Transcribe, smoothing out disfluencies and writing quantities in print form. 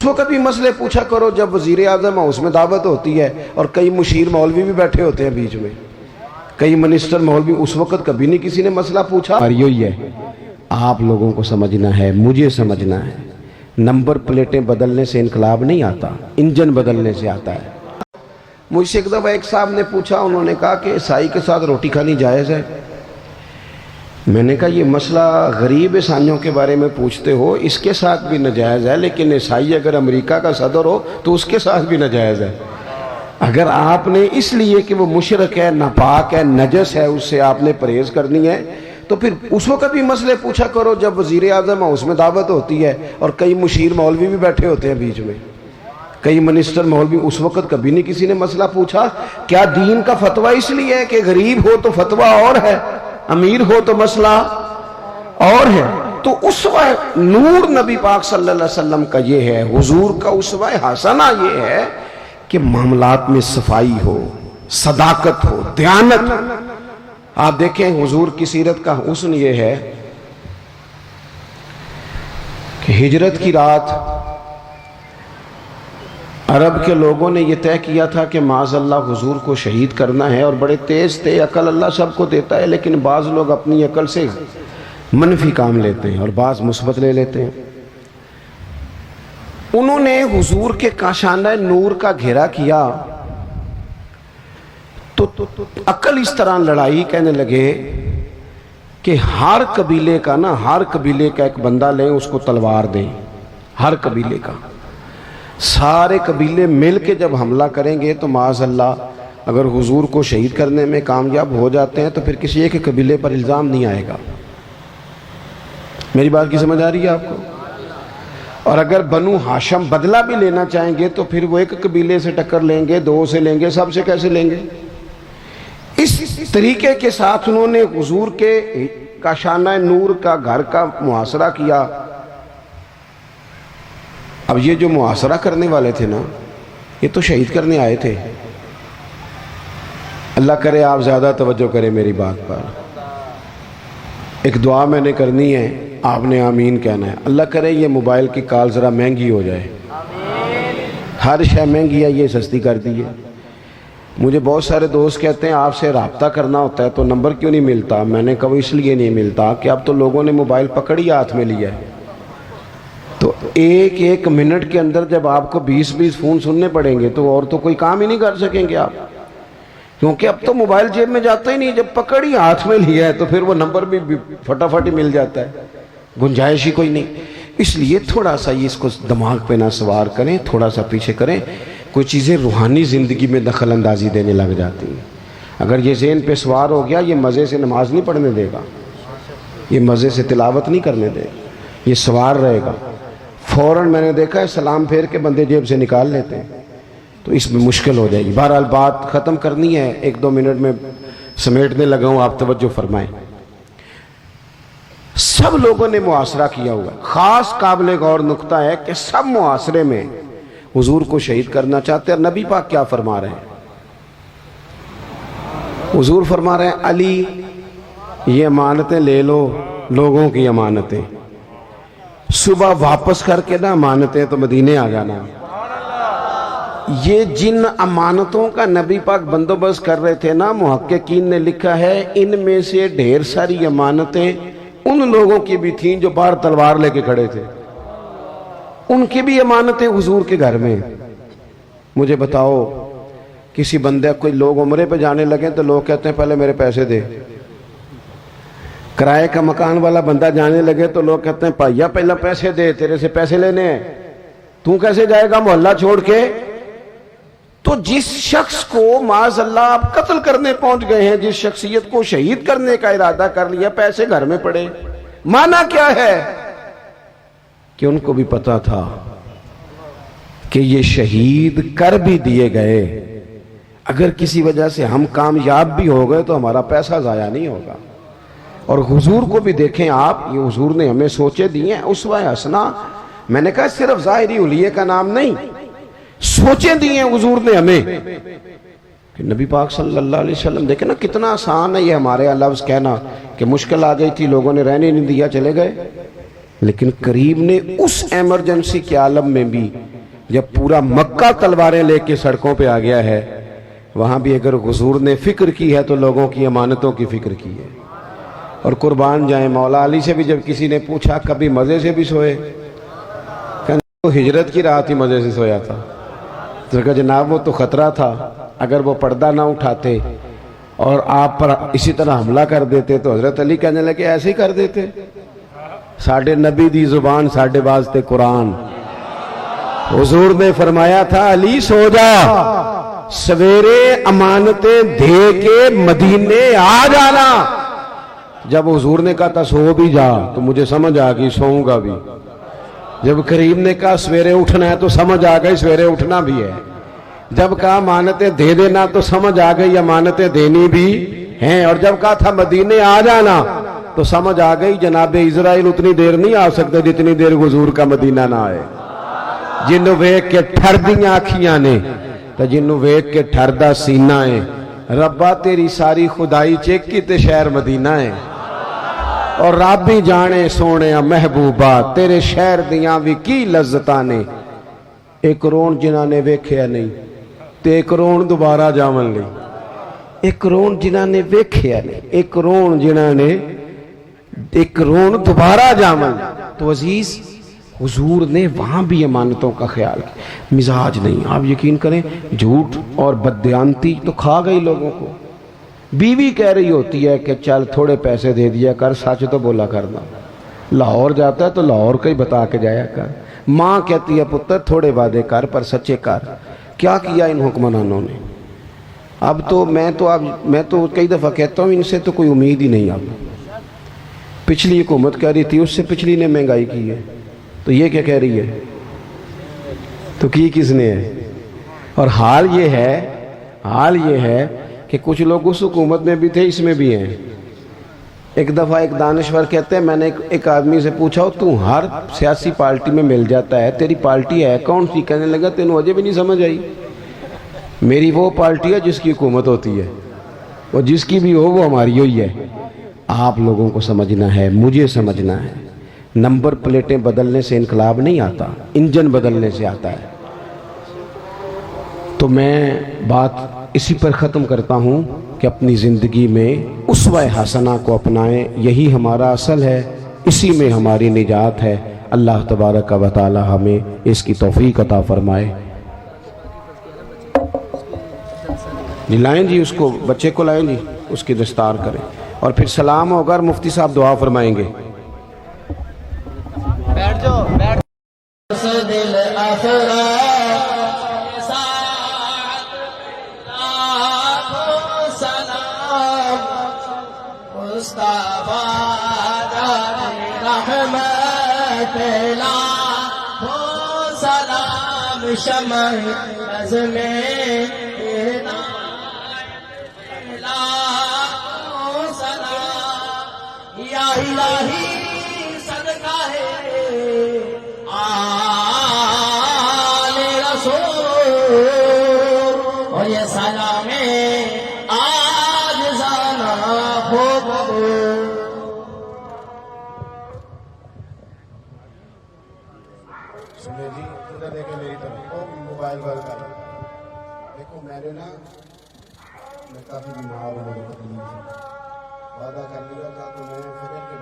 اس وقت بھی مسئلے پوچھا کرو جب وزیر اعظم ہاؤس میں دعوت ہوتی ہے اور کئی مشیر مولوی بھی بیٹھے ہوتے ہیں بیچ میں، کئی منسٹر مولوی، اس وقت کبھی نہیں کسی نے مسئلہ پوچھا۔ اور یہی ہے، آپ لوگوں کو سمجھنا ہے، مجھے سمجھنا ہے، نمبر پلیٹیں بدلنے سے انقلاب نہیں آتا، انجن بدلنے سے آتا ہے۔ مجھ سے ایک دفعہ ایک صاحب نے پوچھا، انہوں نے کہا کہ عیسائی کے ساتھ روٹی کھانی جائز ہے؟ میں نے کہا یہ مسئلہ غریب عیسائیوں کے بارے میں پوچھتے ہو، اس کے ساتھ بھی ناجائز ہے، لیکن عیسائی اگر امریکہ کا صدر ہو تو اس کے ساتھ بھی ناجائز ہے۔ اگر آپ نے اس لیے کہ وہ مشرک ہے، ناپاک ہے، نجس ہے، اس سے آپ نے پرہیز کرنی ہے تو پھر اس وقت بھی مسئلے پوچھا کرو جب وزیر اعظم ہاؤس میں دعوت ہوتی ہے اور کئی مشیر مولوی بھی بیٹھے ہوتے ہیں بیچ میں، کئی منسٹر مولوی، اس وقت کبھی نہیں کسی نے مسئلہ پوچھا۔ کیا دین کا فتویٰ اس لیے ہے کہ غریب ہو تو فتویٰ اور ہے، امیر ہو تو مسئلہ اور ہے؟ تو اسوہ نور نبی پاک صلی اللہ علیہ وسلم کا یہ ہے، حضور کا اسوہ حسنہ یہ ہے کہ معاملات میں صفائی ہو، صداقت ہو، دیانت۔ آپ دیکھیں حضور کی سیرت کا حسن یہ ہے کہ ہجرت کی رات عرب کے لوگوں نے یہ طے کیا تھا کہ معاذ اللہ حضور کو شہید کرنا ہے، اور بڑے تیز تھے، عقل اللہ سب کو دیتا ہے، لیکن بعض لوگ اپنی عقل سے منفی کام لیتے ہیں اور بعض مثبت لے لیتے ہیں۔ انہوں نے حضور کے کاشانہ نور کا گھیرا کیا تو عقل اس طرح لڑائی، کہنے لگے کہ ہر قبیلے کا ہر قبیلے کا ایک بندہ لیں، اس کو تلوار دیں، ہر قبیلے کا، سارے قبیلے مل کے جب حملہ کریں گے تو معاذ اللہ اگر حضور کو شہید کرنے میں کامیاب ہو جاتے ہیں تو پھر کسی ایک قبیلے پر الزام نہیں آئے گا۔ میری بات کی سمجھ آ رہی ہے آپ کو؟ اور اگر بنو ہاشم بدلہ بھی لینا چاہیں گے تو پھر وہ ایک قبیلے سے ٹکر لیں گے، دو سے لیں گے، سب سے کیسے لیں گے؟ اس طریقے کے ساتھ انہوں نے حضور کے کاشانہ نور کا گھر کا محاصرہ کیا۔ اب یہ جو محاصرہ کرنے والے تھے یہ تو شہید کرنے آئے تھے۔ اللہ کرے آپ زیادہ توجہ کریں میری بات پر۔ ایک دعا میں نے کرنی ہے، آپ نے آمین کہنا ہے۔ اللہ کرے یہ موبائل کی کال ذرا مہنگی ہو جائے، ہر شے مہنگی ہے، یہ سستی کر دی ہے۔ مجھے بہت سارے دوست کہتے ہیں آپ سے رابطہ کرنا ہوتا ہے تو نمبر کیوں نہیں ملتا؟ میں نے کہا اس لیے نہیں ملتا کہ اب تو لوگوں نے موبائل پکڑی ہاتھ میں لیا ہے، تو ایک منٹ کے اندر جب آپ کو 20 فون سننے پڑیں گے تو اور تو کوئی کام ہی نہیں کر سکیں گے آپ، کیونکہ اب تو موبائل جیب میں جاتا ہی نہیں، جب پکڑی ہاتھ میں لیا ہے تو پھر وہ نمبر بھی فٹافٹ ہی مل جاتا ہے، گنجائش ہی کوئی نہیں۔ اس لیے تھوڑا سا یہ اس کو دماغ پہ نہ سوار کریں، تھوڑا سا پیچھے کریں، کوئی چیزیں روحانی زندگی میں دخل اندازی دینے لگ جاتی ہیں۔ اگر یہ ذہن پہ سوار ہو گیا، یہ مزے سے نماز نہیں پڑھنے دے گا، یہ مزے سے تلاوت نہیں کرنے دے گا، یہ سوار رہے گا۔ فوراً میں نے دیکھا ہے سلام پھیر کے بندے جیب سے نکال لیتے ہیں، تو اس میں مشکل ہو جائے گی۔ بہرحال بات ختم کرنی ہے، 1-2 منٹ میں سمیٹنے لگا ہوں، آپ توجہ فرمائیں۔ سب لوگوں نے محاصرہ کیا ہوا ہے۔ خاص قابل غور نقطہ ہے کہ سب محاصرے میں حضور کو شہید کرنا چاہتے ہیں، اور نبی پاک کیا فرما رہے ہیں؟ حضور فرما رہے ہیں علی یہ امانتیں لے لو، لوگوں کی امانتیں، صبح واپس کر کے امانتیں تو مدینے آ جانا۔ یہ جن امانتوں کا نبی پاک بندوبست کر رہے تھے محققین نے لکھا ہے ان میں سے ڈھیر ساری امانتیں ان لوگوں کی بھی تھیں جو باہر تلوار لے کے کھڑے تھے، ان کی بھی امانتیں حضور کے گھر میں۔ مجھے بتاؤ کسی بندے کوئی لوگ عمرے پہ جانے لگے تو لوگ کہتے ہیں پہلے میرے پیسے دے، کرائے کا مکان والا بندہ جانے لگے تو لوگ کہتے ہیں پائیا پہلا پیسے دے، تیرے سے پیسے لینے ہیں، تو کیسے جائے گا محلہ چھوڑ کے؟ تو جس شخص کو معاذ اللہ آپ قتل کرنے پہنچ گئے ہیں، جس شخصیت کو شہید کرنے کا ارادہ کر لیا، پیسے گھر میں پڑے، معنی کیا ہے؟ کہ ان کو بھی پتا تھا کہ یہ شہید کر بھی دیے گئے، اگر کسی وجہ سے ہم کامیاب بھی ہو گئے تو ہمارا پیسہ ضائع نہیں ہوگا۔ اور حضور کو بھی دیکھیں آپ، یہ حضور نے ہمیں سوچے دیے ہیں، اسوہ حسنہ، میں نے کہا صرف ظاہری حلیے کا نام نہیں، سوچیں دیے ہیں حضور نے ہمیں کہ نبی پاک صلی اللہ علیہ وسلم۔ دیکھیں نا کتنا آسان ہے یہ ہمارے لفظ کہنا کہ مشکل آ گئی تھی، لوگوں نے رہنے نہیں دیا، چلے گئے۔ لیکن کریم نے اس ایمرجنسی کے عالم میں بھی جب پورا مکہ تلواریں لے کے سڑکوں پہ آ گیا ہے، وہاں بھی اگر حضور نے فکر کی ہے تو لوگوں کی امانتوں کی فکر کی ہے۔ اور قربان جائیں، مولا علی سے بھی جب کسی نے پوچھا کبھی مزے سے بھی سوئے؟ وہ ہجرت کی رات ہی مزے سے سویا تھا۔ تو کہا جناب وہ تو خطرہ تھا، اگر وہ پردہ نہ اٹھاتے اور آپ پر اسی طرح حملہ کر دیتے تو حضرت علی کہنے لگے ایسے ہی کر دیتے، ساڈے نبی دی زبان ساڈے واسطے قرآن۔ حضور نے فرمایا تھا علی سو جا، سویرے امانتیں دے کے مدینے آ جانا۔ جب حضور نے کہا تھا سو بھی جا تو مجھے سمجھ آ گئی سوؤں گا بھی۔ جب کریم نے کہا سویرے اٹھنا ہے تو سمجھ آ گئی سویرے اٹھنا بھی ہے۔ جب کہا امانتیں دے دینا تو سمجھ آ گئی امانتیں دینی بھی ہیں۔ اور جب کہا تھا مدینے آ جانا تو سمجھ آ گئی جناب اسرائیل اتنی دیر نہیں آ سکتے جتنی دیر حضور کا مدینہ نہ آئے۔ جنوں ویکھ کے ٹھر دیاں آکھیاں نے تو جنوں ویکھ کے ٹھر دا سینہ ہے، ربا تیری ساری خدائی چیکی تے شہر مدینہ ہے۔ اور رب بھی جانے سونے محبوبہ تیرے شہر دیاں بھی کی لذتاں نے۔ ایک رون جنہاں نے ویکھیا نہیں تے ایک رون دوبارہ جاون لئی، ایک رون جنہاں نے ویکھیا نہیں، ایک رون جنہاں نے ایک رون دوبارہ جاون لئی۔ تو عزیز حضور نے وہاں بھی امانتوں کا خیال کیا، مزاج نہیں۔ آپ یقین کریں جھوٹ اور بددیانتی تو کھا گئی لوگوں کو۔ بیوی کہہ رہی ہوتی ہے کہ چل تھوڑے پیسے دے دیا کر، سچ تو بولا کرنا، لاہور جاتا ہے تو لاہور کا ہی بتا کے جایا کر۔ ماں کہتی ہے پتر تھوڑے وعدے کر پر سچے کر۔ کیا کیا ان حکمرانوں نے؟ اب تو میں تو کئی دفعہ کہتا ہوں ان سے تو کوئی امید ہی نہیں۔ اب پچھلی حکومت کہہ رہی تھی اس سے پچھلی نے مہنگائی کی ہے، تو یہ کیا کہہ رہی ہے؟ تو کی کس نے ہے؟ اور حال یہ ہے کہ کچھ لوگ اس حکومت میں بھی تھے اس میں بھی ہیں۔ ایک دفعہ ایک دانشور کہتے ہیں میں نے ایک آدمی سے پوچھا تو ہر سیاسی پارٹی میں مل جاتا ہے، تیری پارٹی ہے کون سی؟ کہنے لگا تینوں اجے بھی نہیں سمجھ آئی، میری وہ پارٹی ہے جس کی حکومت ہوتی ہے، اور جس کی بھی ہو وہ ہماری ہوئی ہے۔ آپ لوگوں کو سمجھنا ہے، مجھے سمجھنا ہے، نمبر پلیٹیں بدلنے سے انقلاب نہیں آتا، انجن بدلنے سے آتا ہے۔ تو میں بات اسی پر ختم کرتا ہوں کہ اپنی زندگی میں اسوہ حسنہ کو اپنائیں، یہی ہمارا اصل ہے، اسی میں ہماری نجات ہے۔ اللہ تبارک و تعالی ہمیں اس کی توفیق عطا فرمائے۔ جی لائیں جی اس کو، بچے کو لائیں جی، اس کی دستار کریں اور پھر سلام ہوگا اور مفتی صاحب دعا فرمائیں گے۔ بیٹھ جاؤ، بیٹھ دل آخرا سلام مصطفیٰ رحمت لاکھوں سلام شمع عزم لاکھوں سلام یا الہی صدقہ ہے آل رسول اور یہ سلام آج زانا خوب سنیں جی ادھر دیکھیں میری طرف، موبائل والا دیکھو میں کافی بیمار ہوں، وعدہ کر لیا تھا تو میں فجر کے بعد